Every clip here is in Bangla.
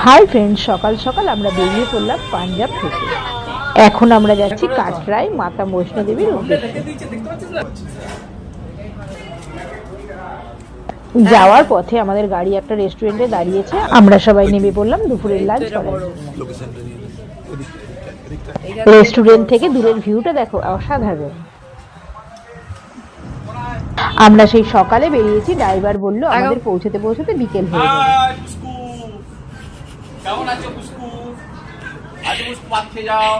হাই ফ্রেন্ড, সকাল সকাল আমরা বেরিয়ে পড়লাম পাঞ্জাব থেকে। এখন আমরা যাচ্ছি কাটরায় মাতা বৈষ্ণো দেবীর উদ্দেশ্যে। যাওয়ার পথে আমাদের গাড়ি একটা রেস্টুরেন্টে দাঁড়িয়েছে। আমরা সবাই নেমে পড়লাম দুপুরের লাঞ্চ করার জন্য। রেস্টুরেন্ট থেকে দূরের ভিউটা দেখো, অসাধারণ। আমরা সেই সকালে বেরিয়েছি, ড্রাইভার বলল আমাদের পৌঁছতে পৌঁছতে বিকেল হয়ে যাবে। কেমন আছো পুষ্কু? আজ পুষ্কু ভাত খেয়ে যাও।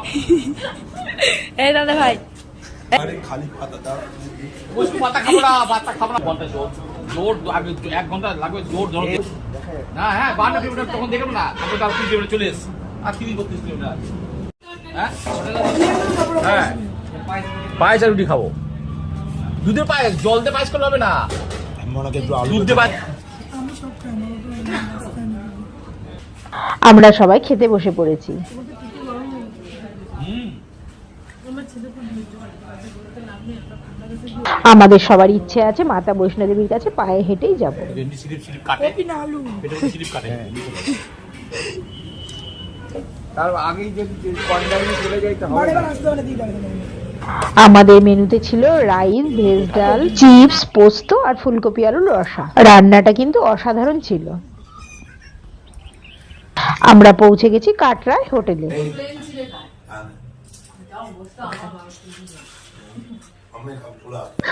এই দাদা ভাই, আরে খালি পাতা দাও। পুষ্কু পাতা খাবো না, পাতা খাবো না। ঘন্টা জোর আগে 1 ঘন্টা লাগবে জোর ধরো না। হ্যাঁ 52 কিলোমিটার তখন দেখবো না, তারপর 30 কিলোমিটার চলে এসে আর 30-32 কিলোমিটার। হ্যাঁ হ্যাঁ পায়েস আর রুটি খাবো। দুধের পায়েস, জল দিয়ে পায়েস করলে হবে না। দুধ দিয়ে পায়েস। আমরা সবাই খেতে বসে পড়েছি। আমাদের সবার ইচ্ছে আছে মাতা বৈষ্ণো দেবীর কাছে পায়ে হেঁটেই যাব। আমাদের মেনুতে ছিল রাইস, ভেজ ডাল, চিপস, পোস্ত আর ফুলকপি আলুর রসা। রান্নাটা কিন্তু অসাধারণ ছিল। আমরা পৌঁছে গেছি কাটরায় হোটেলে।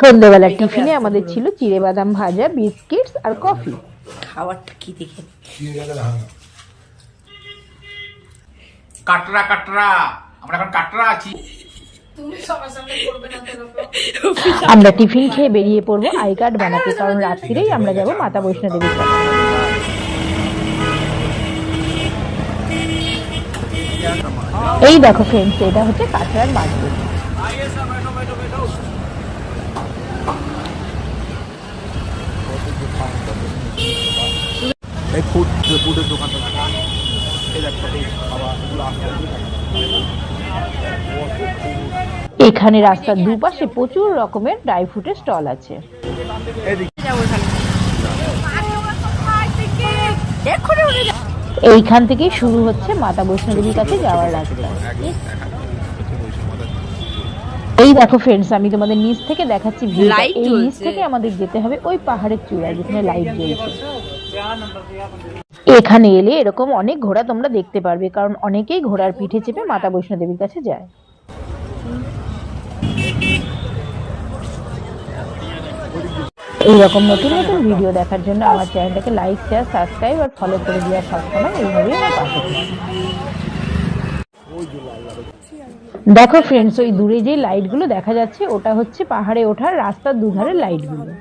সন্ধ্যাবেলার টিফিনে আমাদের ছিল চিড়ে বাদাম ভাজা, বিস্কিটস আর কফি। খাবারটা কি দেখে কাটরা কাটরা, আমরা এখন কাটরা আছি। আমরা টিফিন খেয়ে বেরিয়ে পড়বো আই কার্ড বানাতে, কারণ রাত্রিরেই আমরা যাব মাতা বৈষ্ণো দেবীর কাছে। এই দেখো ফ্রেন্ডস, এটা হচ্ছে কাটরার মার্কেট। এখানে রাস্তার দুপাশে প্রচুর রকমের ড্রাই ফ্রুটের স্টল আছে। এইখান থেকেই শুরু হচ্ছে মাতা বৈষ্ণো দেবীর কাছে যাওয়ার রাস্তা। এই দেখো ফ্রেন্ডস, আমি তোমাদের নিচ থেকে দেখাচ্ছি ভিউটা। এই নিচ থেকে আমাদের যেতে হবে ওই পাহাড়ের চূড়ায় যেখানে লাইট জ্বলছে। এখানে এলে এরকম অনেক ঘোড়া তোমরা দেখতে পারবে, কারণ অনেকেই ঘোড়ার পিঠে চেপে মাতা বৈষ্ণো দেবীর কাছে যায়। এইরকম নতুন নতুন ভিডিও দেখার জন্য আমার চ্যানেলটাকে লাইক, শেয়ার, সাবস্ক্রাইব আর ফলো করে দেওয়ার সবসময় এইভাবেই আমার পাশে থাকবে। দেখো ফ্রেন্ডস, ওই দূরে যে লাইটগুলো দেখা যাচ্ছে ওটা হচ্ছে পাহাড়ে ওঠার রাস্তার দুধারের লাইটগুলো।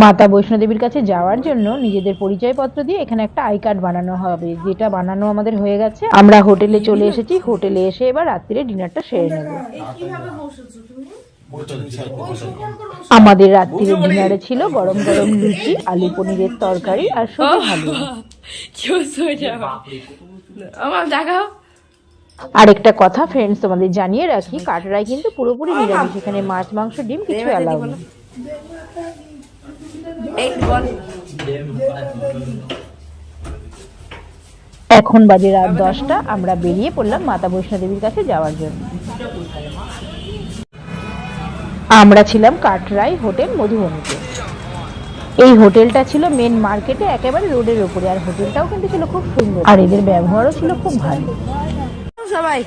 মাতা বৈষ্ণো দেবীর কাছে যাওয়ার জন্য নিজেদের পরিচয়পত্র দিয়ে এখানে একটা আই কার্ড বানানো হবে, যেটা বানানো আমাদের হয়ে গেছে। আমরা হোটেলে চলে এসেছি। হোটেলে এসে এবার রাত্রিরে ডিনারটা সেরে নেব। আমাদের রাত্রিরে ডিনারে ছিল গরম গরম লুচি, আলু পনিরের তরকারি আর শুধু হালুয়া। আরেকটা কথা ফ্রেন্ডস, তোমাদের জানিয়ে রাখি, কাটরায় কিন্তু পুরোপুরি নিরামিষ। এখানে মাছ, মাংস, ডিম কিছু অ্যালাউ নেই। এখন বাজে রাত 10টা। আমরা বেরিয়ে পড়লাম মাতা বৈষ্ণো দেবীর কাছে যাওয়ার জন্য। আমরা ছিলাম কাটরাই হোটেল মধুবনীতে। এই হোটেলটা ছিল মেন মার্কেটে একেবারে রোডের উপরে, আর হোটেলটাও কিন্তু ছিল খুব সুন্দর, আর এদের ব্যবহারও ছিল খুব ভালো। সবাই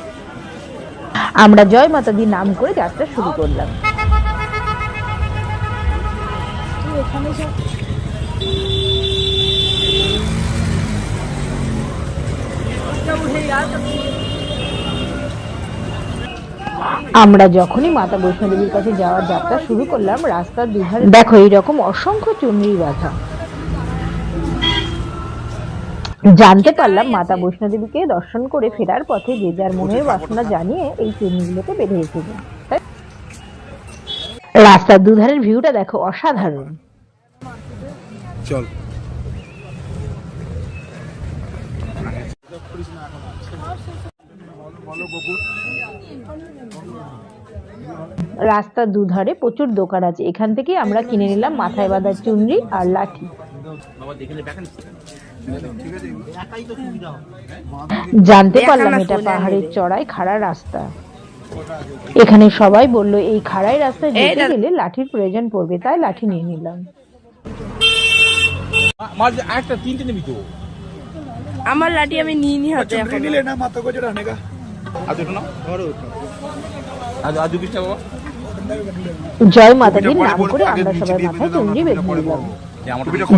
আমরা জয় মাতা দি নাম করে যাত্রা শুরু করলাম। আমরা যখনই মাতা বৈষ্ণো দেবীর কাছে যাওয়ার যাত্রা শুরু করলাম, রাস্তার দুধারে দেখো এইরকম অসংখ্য চুনরি বাঁধা। জানতে পারলাম মাতা বৈষ্ণো দেবীকে দর্শন করে ফেরার পথে যে যার মনের বাসনা জানিয়ে এই চুনরিগুলোকে বেঁধে রেখেছে। রাস্তার দুধারের ভিউটা দেখো, অসাধারণ। চল রাস্তার দুধারে প্রচুর দোকান আছে। এখান থেকে আমরা কিনে নিলাম মাথায় বাঁধার চুনরি আর লাঠি। বাবা দেখে দেখেন জানতে পারলাম এটা পাহাড়ের চড়াই খাড়া রাস্তা। এখানে সবাই বলল এই খাড়াই রাস্তায় যেতে গেলে লাঠির প্রয়োজন পড়বে, তাই লাঠি নিয়ে নিলাম। মাঝ একটা তিনটে নিবি তো আমার লাঠি আমি নিয়ে নি হাতে এখন। আজ একটু না আজ 20 টাকা বাবা। জয় মাতাদির নাম করে আমরা সবাই মাথায় চুনরি বেঁধে নিলাম।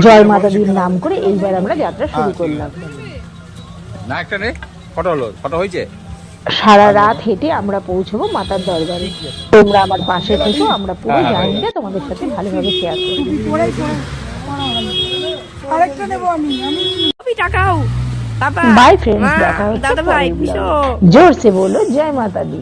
জয় মাতাদির নাম করে এইবার আমরা যাত্রা শুরু করলাম। না একটা নে ফটো হলো, ফটো হয়েছে। সারা রাত হেঁটে আমরা পৌঁছবো মাতার দরবারে। তোমরা আমার পাশে থেকো, আমরা পুরো জার্নিটা তোমাদের সাথে ভালোভাবে শেয়ার করব। আরেকটা নেব আমি টাকাও। বাই ফ্রেন্ডস, দেখা হচ্ছে দাদা ভাই জোরসে বলো জয় মাতা দি।